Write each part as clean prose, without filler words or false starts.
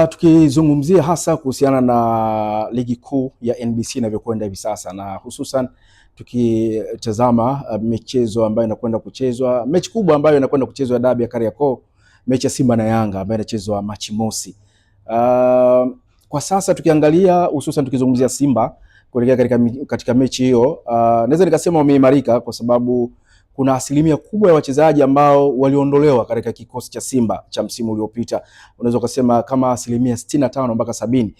Tukizungumzia hasa kuhusiana na ligi kuu ya NBC inavyokwenda hivi sasa, na hususan tukitazama michezo ambayo inakwenda kuchezwa, mechi kubwa ambayo inakwenda kuchezwa dabi ya Kariakoo, mechi ya Simba na Yanga ambayo inachezwa Machi mosi. Kwa sasa tukiangalia, hususan tukizungumzia Simba kuelekea katika mechi hiyo, naweza nikasema wameimarika kwa sababu kuna asilimia kubwa ya wachezaji ambao waliondolewa katika kikosi cha Simba cha msimu uliopita. Unaweza kusema kama asilimia 65 mpaka 70.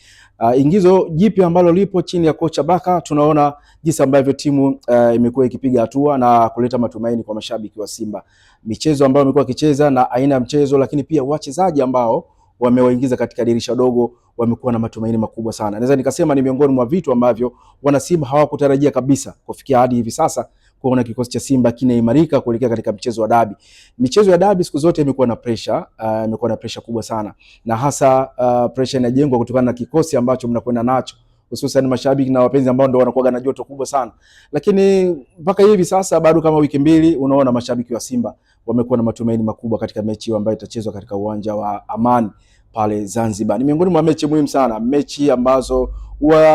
Ingizo jipya ambalo lipo chini ya kocha Baka, tunaona jinsi ambavyo timu imekuwa ikipiga hatua na kuleta matumaini kwa mashabiki wa Simba. Michezo ambayo wamekuwa wakicheza na aina ya mchezo, lakini pia wachezaji ambao wamewaingiza katika dirisha dogo wamekuwa na matumaini makubwa sana. Naweza nikasema ni miongoni mwa vitu ambavyo wana Simba hawakutarajia kabisa kufikia hadi hivi sasa, kuona kikosi cha Simba kinaimarika kuelekea katika mchezo wa dabi. Michezo ya dabi siku zote imekuwa na pressure kubwa sana, na hasa pressure inajengwa kutokana na kikosi ambacho mnakwenda nacho, hususan mashabiki na wapenzi ambao ndio wanakuwa na joto kubwa sana. Lakini mpaka hivi sasa bado kama wiki mbili, unaona mashabiki wa Simba wamekuwa na matumaini makubwa katika mechi hiyo ambayo itachezwa katika uwanja wa Amani pale Zanzibar. Ni miongoni mwa mechi muhimu sana, mechi ambazo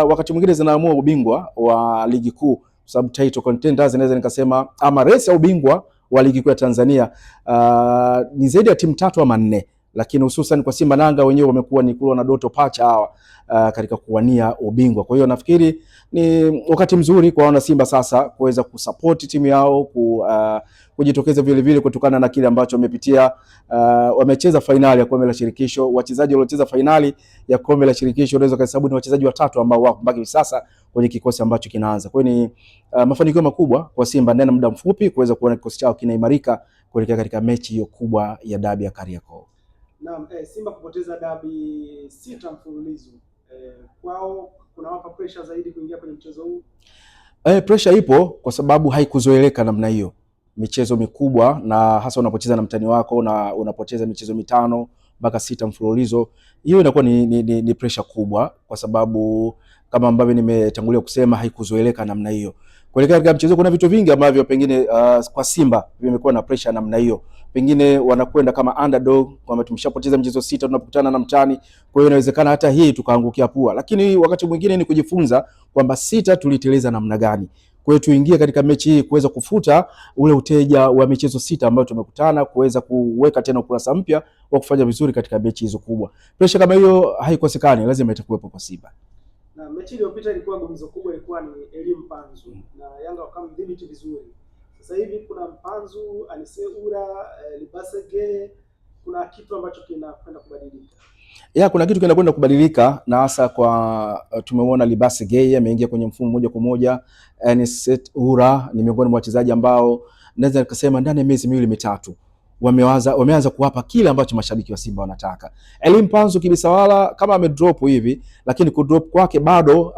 wakati mwingine zinaamua ubingwa wa ligi kuu, sababu title contenders naweza nikasema, ama race ya ubingwa wa ligi kuu ya Tanzania ni zaidi ya timu 3 ama 4, lakini hususan kwa Simba na Yanga wenyewe wamekuwa ni kula na doto pacha hawa katika kuwania ubingwa. Kwa hiyo nafikiri ni wakati mzuri kwa wana Simba sasa kuweza kusupport timu yao, kujitokeza vile vile kutokana na kile ambacho wamepitia. Wamecheza finali ya kombe la shirikisho. Wachezaji waliocheza finali ya kombe la shirikisho unaweza kuhesabu ni wachezaji 3 ambao wako mpaka sasa kwenye kikosi ambacho kinaanza. Kwa hiyo ni mafanikio makubwa kwa Simba ndani ya muda mfupi kuweza kuona kikosi chao kinaimarika kuelekea katika mechi hiyo kubwa ya dabi ya Kariakoo. Naam, Simba kupoteza dabi 6 mfululizo. Kwao kunawapa pressure zaidi kuingia kwenye mchezo huu. Pressure ipo kwa sababu haikuzoeleka namna hiyo michezo mikubwa, na hasa unapocheza na mtani wako na unapoteza michezo 5 mpaka 6 mfululizo, hiyo inakuwa ni pressure kubwa, kwa sababu kama ambavyo nimetangulia kusema haikuzoeleka namna hiyo. Kuelekea katika mchezo kuna vitu vingi ambavyo pengine kwa Simba vimekuwa na pressure namna hiyo. Pengine wanakwenda kama underdog, kwamba tumeshapoteza mchezo 6 tunapokutana na mtani, kwa hiyo inawezekana hata hii tukaangukia pua. Lakini wakati mwingine ni kujifunza kwamba 6 tuliteleza namna gani. Kwa hiyo tuingie katika mechi hii kuweza kufuta ule uteja wa michezo 6 ambayo tumekutana, kuweza kuweka tena ukurasa mpya wa kufanya vizuri katika mechi hizo kubwa. Pressure kama hiyo haikosekani, lazima itakuwepo kwa Simba. Na mechi iliyopita ilikuwa gumzo kubwa, ilikuwa ni Elie Mpanzu na Yanga wakamdhibiti vizuri. Sasa hivi kuna Mpanzu, Anise Ura, Libasege, kuna kitu ambacho kinakwenda kubadilika. Kuna kitu kinakwenda kubadilika, na hasa kwa tumeona Libasege ameingia kwenye mfumo moja kwa moja. Anise Ura ni miongoni mwa wachezaji ambao naweza nikasema ndani ya miezi miwili mitatu wameanza kuwapa kile ambacho mashabiki wa Simba wanataka. Elie Mpanzu kibisawala kama amedrop hivi, lakini kudrop kwake bado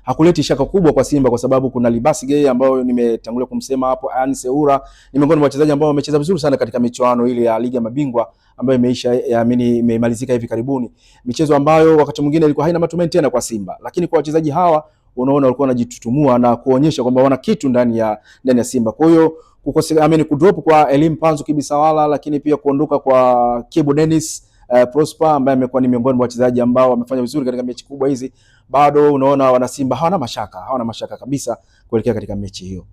hakuleti shaka kubwa kwa Simba, kwa sababu kuna Libasige ambao nimetangulia kumsema hapo. Anise Ura ni miongoni mwa wachezaji ambao wamecheza vizuri sana katika michuano ile ya Ligi ya Mabingwa ambayo imemalizika hivi karibuni, michezo ambayo wakati mwingine ilikuwa haina matumaini tena kwa Simba, lakini kwa wachezaji hawa unaona walikuwa wanajitutumua na kuonyesha kwamba wana kitu ndani ya Simba. Kwa hiyo kudrop kwa Elie Mpanzu kibisawala, lakini pia kuondoka kwa Kibu Dennis Prosper ambaye amekuwa ni miongoni mwa wachezaji ambao wamefanya vizuri katika mechi kubwa hizi, bado unaona wana Simba hawana mashaka kabisa kuelekea katika mechi hiyo.